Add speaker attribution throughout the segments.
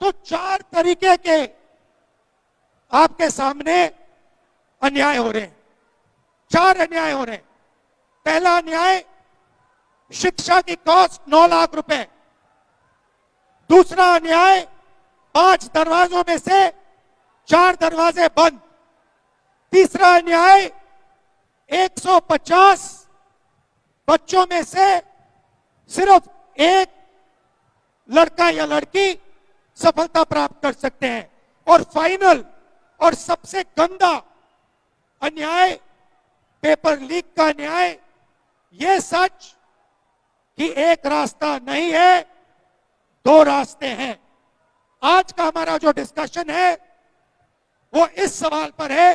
Speaker 1: तो 4 तरीके के आपके सामने अन्याय हो रहे हैं। 4 अन्याय हो रहे हैं। पहला अन्याय, शिक्षा की कॉस्ट 9 लाख रुपए। दूसरा अन्याय, 5 दरवाजों में से 4 दरवाजे बंद। तीसरा अन्याय, 150 बच्चों में से सिर्फ एक लड़का या लड़की सफलता प्राप्त कर सकते हैं। और फाइनल और सबसे गंदा अन्याय, पेपर लीक का अन्याय। यह सच कि एक रास्ता नहीं है, 2 रास्ते हैं। आज का हमारा जो डिस्कशन है वो इस सवाल पर है,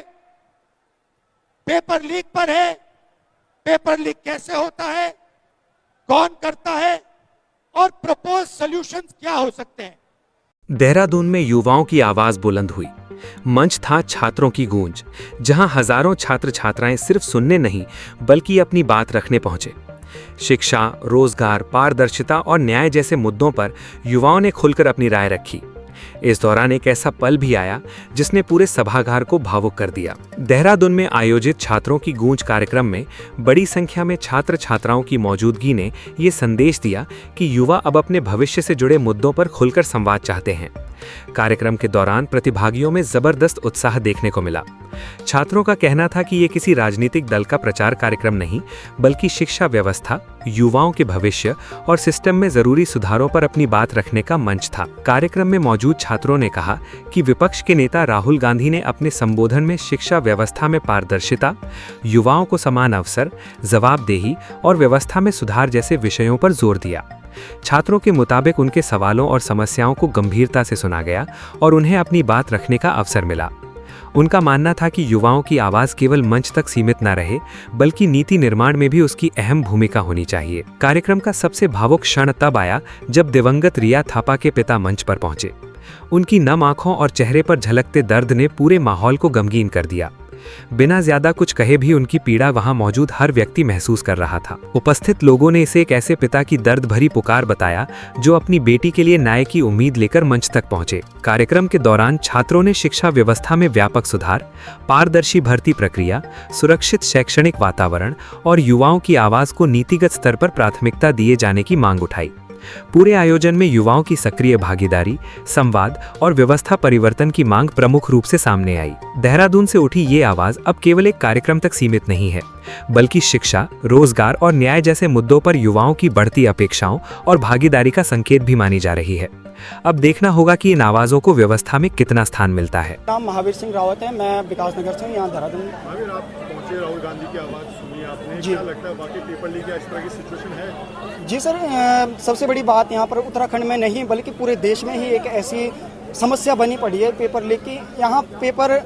Speaker 1: पेपर लीक पर है। पेपर लीक कैसे होता है, कौन करता है और प्रपोज सॉल्यूशंस क्या हो सकते हैं।
Speaker 2: देहरादून में युवाओं की आवाज बुलंद हुई। मंच था छात्रों की गूंज, जहां हजारों छात्र छात्राएं सिर्फ सुनने नहीं बल्कि अपनी बात रखने पहुंचे। शिक्षा, रोजगार, पारदर्शिता और न्याय जैसे मुद्दों पर युवाओं ने खुलकर अपनी राय रखी। इस दौरान एक ऐसा पल भी आया जिसने पूरे सभागार को भावुक कर दिया। देहरादून में आयोजित छात्रों की गूंज कार्यक्रम में बड़ी संख्या में छात्र छात्राओं की मौजूदगी ने ये संदेश दिया कि युवा अब अपने भविष्य से जुड़े मुद्दों पर खुलकर संवाद चाहते हैं। कार्यक्रम के दौरान प्रतिभागियों में जबरदस्त उत्साह देखने को मिला। छात्रों का कहना था कि ये किसी राजनीतिक दल का प्रचार कार्यक्रम नहीं, बल्कि शिक्षा व्यवस्था, युवाओं के भविष्य और सिस्टम में जरूरी सुधारों पर अपनी बात रखने का मंच था। कार्यक्रम में मौजूद छात्रों ने कहा कि विपक्ष के नेता राहुल गांधी ने अपने संबोधन में शिक्षा व्यवस्था में पारदर्शिता, युवाओं को समान अवसर, जवाबदेही और व्यवस्था में सुधार जैसे विषयों पर जोर दिया। छात्रों के मुताबिक उनके सवालों और समस्याओं को गंभीरता से सुना गया और उन्हें अपनी बात रखने का अवसर मिला। उनका मानना था कि युवाओं की आवाज केवल मंच तक सीमित न रहे, बल्कि नीति निर्माण में भी उसकी अहम भूमिका होनी चाहिए। कार्यक्रम का सबसे भावुक क्षण तब आया जब दिवंगत रिया थापा के पिता मंच पर पहुंचे। उनकी नम आंखों और चेहरे पर झलकते दर्द ने पूरे माहौल को गमगीन कर दिया। बिना ज्यादा कुछ कहे भी उनकी पीड़ा वहां मौजूद हर व्यक्ति महसूस कर रहा था। उपस्थित लोगों ने इसे एक ऐसे पिता की दर्द भरी पुकार बताया जो अपनी बेटी के लिए न्याय की उम्मीद लेकर मंच तक पहुंचे। कार्यक्रम के दौरान छात्रों ने शिक्षा व्यवस्था में व्यापक सुधार, पारदर्शी भर्ती प्रक्रिया, सुरक्षित शैक्षणिक वातावरण और युवाओं की आवाज को नीतिगत स्तर पर प्राथमिकता दिए जाने की मांग उठाई। पूरे आयोजन में युवाओं की सक्रिय भागीदारी, संवाद और व्यवस्था परिवर्तन की मांग प्रमुख रूप से सामने आई। देहरादून से उठी ये आवाज अब केवल एक कार्यक्रम तक सीमित नहीं है, बल्कि शिक्षा, रोजगार और न्याय जैसे मुद्दों पर युवाओं की बढ़ती अपेक्षाओं और भागीदारी का संकेत भी मानी जा रही है। अब देखना होगा कि इन आवाजों को व्यवस्था में कितना स्थान मिलता है।
Speaker 3: नाम महावीर सिंह रावत है, मैं विकास नगर से हूँ, यहाँ देहरादून।
Speaker 4: महावीर, आप पहुंचे, राहुल गांधी की आवाज सुनी आपने, क्या लगता है वाकई पेपर लीक या इस तरह की सिचुएशन है?
Speaker 3: जी सर, सबसे बड़ी बात यहाँ पर उत्तराखंड में नहीं बल्कि पूरे देश में ही एक ऐसी समस्या बनी पड़ी है पेपर लीक की। यहाँ पेपर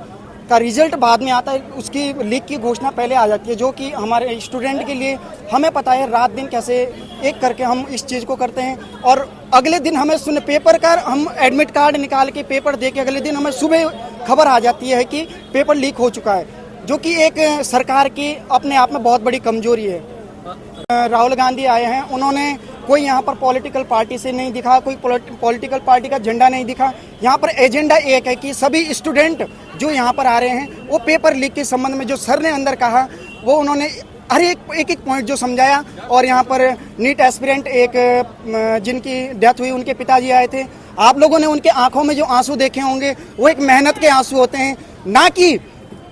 Speaker 3: का रिजल्ट बाद में आता है, उसकी लीक की घोषणा पहले आ जाती है, जो कि हमारे स्टूडेंट के लिए हमें पता है रात दिन कैसे एक करके हम इस चीज़ को करते हैं। और अगले दिन हमें सुन पेपर का हम एडमिट कार्ड निकाल के पेपर दे के अगले दिन हमें सुबह खबर आ जाती है कि पेपर लीक हो चुका है, जो कि एक सरकार की अपने आप में बहुत बड़ी कमजोरी है। राहुल गांधी आए हैं, उन्होंने कोई यहाँ पर पॉलिटिकल पार्टी से नहीं दिखा, कोई पॉलिटिकल पार्टी का झंडा नहीं दिखा। यहाँ पर एजेंडा एक है कि सभी स्टूडेंट जो यहाँ पर आ रहे हैं वो पेपर लीक के संबंध में जो सर ने अंदर कहा वो उन्होंने हर एक पॉइंट जो समझाया। और यहाँ पर नीट एस्पिरेंट एक जिनकी डेथ हुई उनके पिताजी आए थे। आप लोगों ने उनके आंखों में जो आंसू देखे होंगे वो एक मेहनत के आंसू होते हैं, ना कि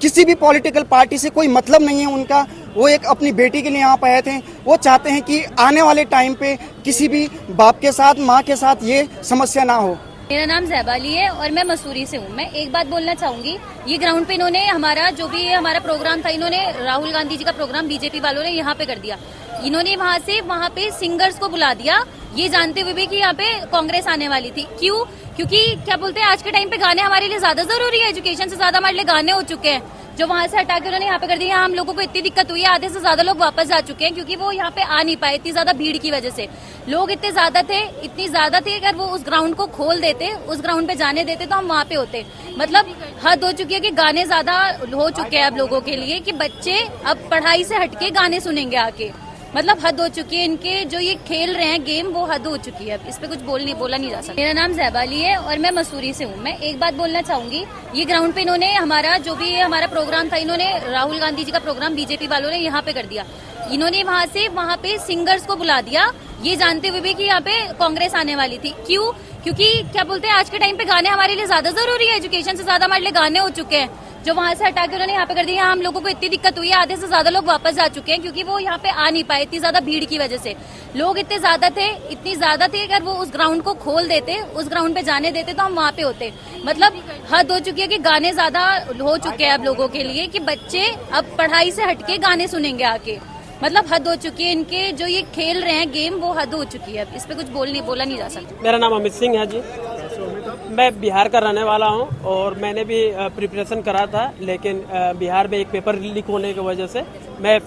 Speaker 3: किसी भी पॉलिटिकल पार्टी से कोई मतलब नहीं है उनका। वो एक अपनी बेटी के लिए यहाँ पे आए थे। वो चाहते हैं कि आने वाले टाइम पे किसी भी बाप के साथ, माँ के साथ ये समस्या ना हो।
Speaker 5: मेरा नाम ज़ैबाली है और मैं मसूरी से हूँ। मैं एक बात बोलना चाहूंगी, ये ग्राउंड पे इन्होंने हमारा जो भी हमारा प्रोग्राम था, इन्होंने राहुल गांधी जी का प्रोग्राम बीजेपी वालों ने यहाँ पे कर दिया। इन्होंने वहाँ पे सिंगर्स को बुला दिया, ये जानते हुए भी कि यहाँ पे कांग्रेस आने वाली थी। क्यों? क्योंकि क्या बोलते हैं, आज के टाइम पे गाने हमारे लिए ज्यादा जरूरी है, एजुकेशन से ज्यादा हमारे लिए गाने हो चुके हैं। जो वहां से हटा के उन्होंने यहाँ पे कर दिया। हम लोगों को इतनी दिक्कत हुई है, आधे से ज्यादा लोग वापस जा चुके हैं क्योंकि वो यहाँ पे आ नहीं पाए, इतनी ज्यादा भीड़ की वजह से। लोग इतनी ज्यादा थे, अगर वो उस ग्राउंड को खोल देते, उस ग्राउंड पे जाने देते तो हम वहाँ पे होते। मतलब हद हो चुकी है कि गाने ज्यादा हो चुके हैं अब लोगों के लिए, कि बच्चे अब पढ़ाई से हटके गाने सुनेंगे आके। मतलब हद हो चुकी है इनके जो ये खेल रहे हैं गेम, वो हद हो चुकी है। इस पे कुछ बोला नहीं जा सकता। मेरा नाम जैबाली है और मैं मसूरी से हूँ। मैं एक बात बोलना चाहूंगी, ये ग्राउंड पे इन्होंने हमारा जो भी हमारा प्रोग्राम था, इन्होंने राहुल गांधी जी का प्रोग्राम बीजेपी वालों ने यहाँ पे कर दिया। इन्होंने वहाँ पे सिंगर्स को बुला दिया, ये जानते हुए भी कि यहाँ पे कांग्रेस आने वाली थी। क्यों? क्योंकि क्या बोलते हैं, आज के टाइम पे गाने हमारे लिए ज्यादा जरूरी है, एजुकेशन से ज्यादा हमारे लिए गाने हो चुके हैं। जो वहां से हटा के उन्होंने यहाँ पे कर दिया, हम लोगों को इतनी दिक्कत हुई है, आधे से ज्यादा लोग वापस जा चुके हैं क्योंकि वो यहाँ पे आ नहीं पाए, इतनी ज्यादा भीड़ की वजह से। लोग इतने ज्यादा थे अगर वो उस ग्राउंड को खोल देते, उस ग्राउंड पे जाने देते तो हम वहाँ पे होते। मतलब हद हो चुकी है कि गाने ज्यादा हो चुके हैं अब लोगों के लिए, कि बच्चे अब पढ़ाई से हटके गाने सुनेंगे आके। मतलब हद हो चुकी है इनके जो ये खेल रहे हैं गेम, वो हद हो चुकी है। इस पे कुछ बोला नहीं जा सकता।
Speaker 6: मेरा नाम अमित सिंह है जी, मैं बिहार का रहने वाला हूं और मैंने भी प्रिपरेशन करा था, लेकिन बिहार में एक पेपर लीक होने की वजह से मैं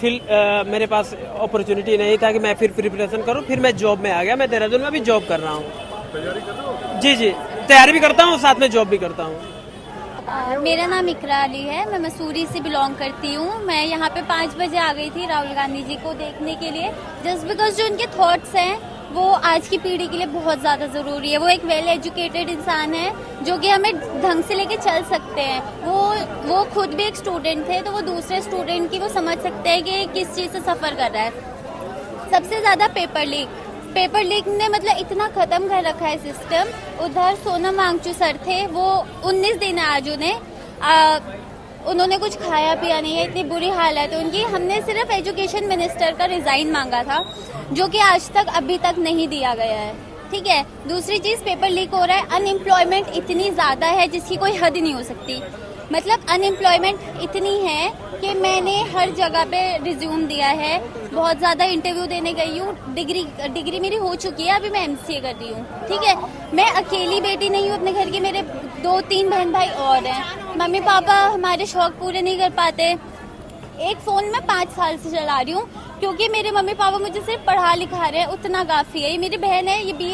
Speaker 6: मेरे पास अपॉर्चुनिटी नहीं था कि मैं फिर प्रिपरेशन करूं। फिर मैं जॉब में आ गया। मैं देहरादून में भी जॉब कर रहा हूं।
Speaker 4: तैयारी कर रहे हो?
Speaker 6: जी जी, तैयारी भी करता हूं, साथ में जॉब भी करता हूं।
Speaker 7: मेरा नाम इकरा अली है, मैं मसूरी से बिलोंग करती हूँ। मैं यहाँ पे 5 बजे आ गई थी राहुल गांधी जी को देखने के लिए, जस्ट बिकॉज जो उनके थॉट्स हैं वो आज की पीढ़ी के लिए बहुत ज्यादा जरूरी है। वो एक वेल एजुकेटेड इंसान है जो कि हमें ढंग से लेके चल सकते हैं। वो खुद भी एक स्टूडेंट थे, तो वो दूसरे स्टूडेंट की वो समझ सकते हैं कि किस चीज से सफर कर रहा है। सबसे ज्यादा पेपर लीक ने मतलब इतना खत्म कर रखा है सिस्टम। उधर सोनम वांगचू सर थे, वो 19 दिन आज उन्होंने कुछ खाया पिया नहीं है, इतनी बुरी हालत है उनकी। हमने सिर्फ एजुकेशन मिनिस्टर का रिजाइन मांगा था, जो कि आज तक अभी तक नहीं दिया गया है। ठीक है, दूसरी चीज पेपर लीक हो रहा है। अनएम्प्लॉयमेंट इतनी ज्यादा है जिसकी कोई हद नहीं हो सकती। मतलब अनएम्प्लॉयमेंट इतनी है कि मैंने हर जगह पे रिज्यूम दिया है, बहुत ज्यादा इंटरव्यू देने गई हूँ। डिग्री मेरी हो चुकी है, अभी मैं एमसीए कर रही हूँ। ठीक है, मैं अकेली बेटी नहीं हूँ अपने घर की, मेरे 2-3 बहन भाई और हैं। मम्मी पापा हमारे शौक पूरे नहीं कर पाते। एक फोन मैं 5 साल से चला रही हूँ क्योंकि मेरे मम्मी पापा मुझे सिर्फ पढ़ा लिखा रहे हैं, उतना काफी है। ये मेरी बहन है, ये BA